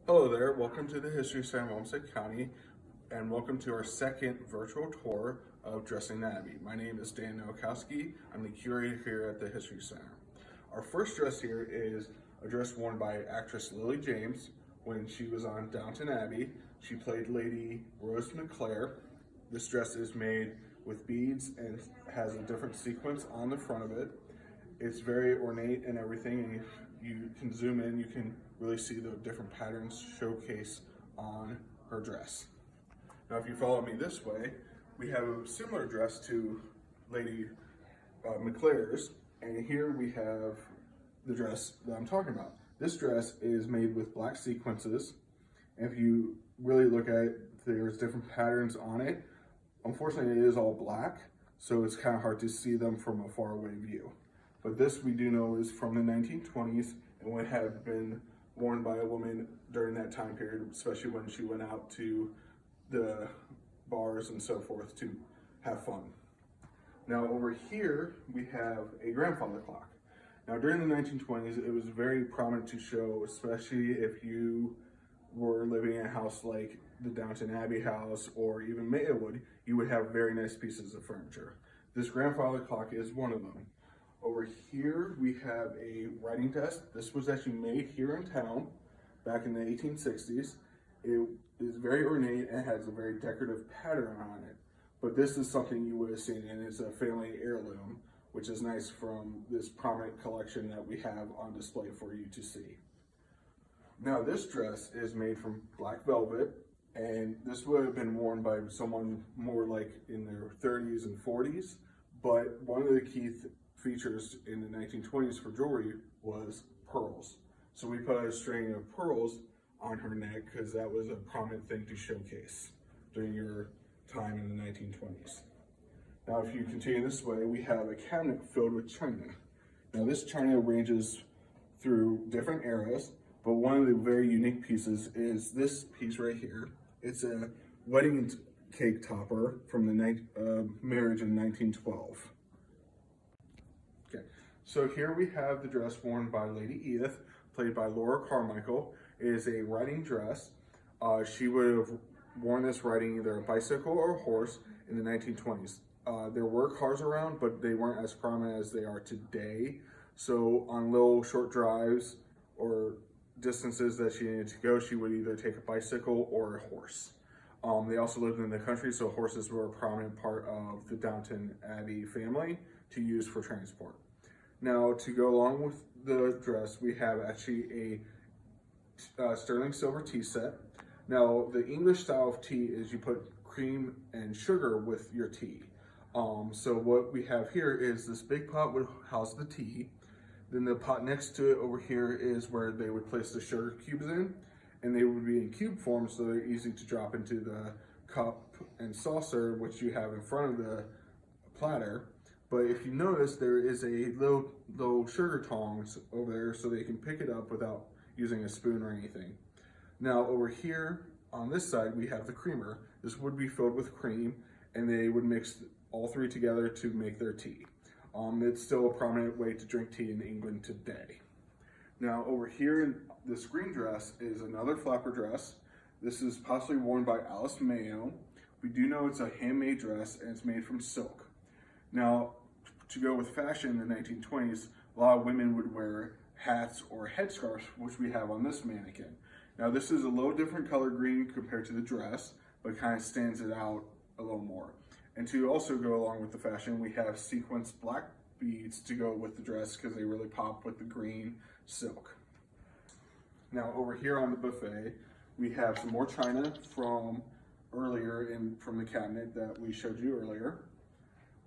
Hello there, welcome to the History Center of Olmsted County, and welcome to our second virtual tour of Dressing the Abbey. My name is Dan Nowakowski. I'm the curator here at the History Center. Our first dress here is a dress worn by actress Lily James when she was on Downton Abbey. She played Lady Rose McClare. This dress is made with beads and has a different sequence on the front of it. It's very ornate and everything, and if you can zoom in, you can really see the different patterns showcased on her dress. Now, if you follow me this way, we have a similar dress to Lady McClare's, and here we have the dress that I'm talking about. This dress is made with black sequences, and if you really look at it, there's different patterns on it. Unfortunately, it is all black, so it's kind of hard to see them from a faraway view. But this we do know is from the 1920s and would have been worn by a woman during that time period, especially when she went out to the bars and so forth to have fun. Now over here, we have a grandfather clock. Now during the 1920s, it was very prominent to show, especially if you were living in a house like the Downton Abbey house or even Maywood, you would have very nice pieces of furniture. This grandfather clock is one of them. Over here, we have a writing desk. This was actually made here in town back in the 1860s. It is very ornate and has a very decorative pattern on it. But this is something you would have seen, and it's a family heirloom, which is nice from this prominent collection that we have on display for you to see. Now, this dress is made from black velvet, and this would have been worn by someone more like in their 30s and 40s. But one of the key features in the 1920s for jewelry was pearls. So we put a string of pearls on her neck because that was a prominent thing to showcase during your time in the 1920s. Now, if you continue this way, we have a cabinet filled with china. Now, this china ranges through different eras, but one of the very unique pieces is this piece right here. It's a wedding cake topper from the marriage in 1912. Okay, so here we have the dress worn by Lady Edith, played by Laura Carmichael. It is a riding dress. She would have worn this riding either a bicycle or a horse in the 1920s. There were cars around, but they weren't as prominent as they are today. So on little short drives or distances that she needed to go, she would either take a bicycle or a horse. They also lived in the country, so horses were a prominent part of the Downton Abbey family to use for transport. Now, to go along with the dress, we have actually a sterling silver tea set. Now, the English style of tea is you put cream and sugar with your tea. So what we have here is this big pot would house the tea. Then the pot next to it over here is where they would place the sugar cubes in, and they would be in cube form, so they're easy to drop into the cup and saucer, which you have in front of the platter. But if you notice, there is a little sugar tongs over there so they can pick it up without using a spoon or anything. Now over here on this side, we have the creamer. This would be filled with cream, and they would mix all three together to make their tea. It's still a prominent way to drink tea in England today. Now over here in this green dress is another flapper dress. This is possibly worn by Alice Mayo. We do know it's a handmade dress and it's made from silk. Now, to go with fashion in the 1920s, a lot of women would wear hats or headscarves, which we have on this mannequin. Now this is a little different color green compared to the dress, but kind of stands it out a little more. And to also go along with the fashion, we have sequenced black beads to go with the dress because they really pop with the green silk. Now over here on the buffet, we have some more china from earlier from the cabinet that we showed you earlier.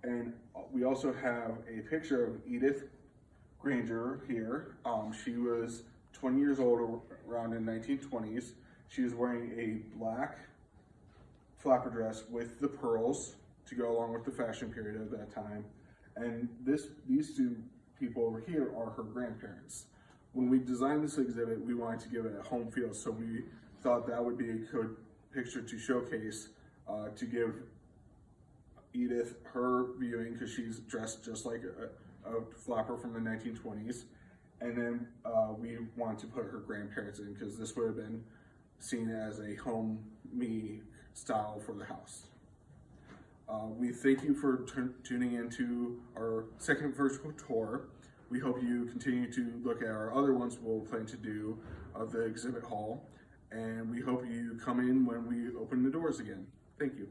And we also have a picture of Edith Granger here. She was 20 years old around in the 1920s. She was wearing a black flapper dress with the pearls to go along with the fashion period of that time. And these two people over here are her grandparents. When we designed this exhibit, we wanted to give it a home feel, so we thought that would be a good picture to showcase to give Edith her viewing, because she's dressed just like a flapper from the 1920s. And then we wanted to put her grandparents in because this would have been seen as a homey style for the house. We thank you for tuning into our second virtual tour. We hope you continue to look at our other ones we'll plan to do of the exhibit hall, and we hope you come in when we open the doors again. Thank you.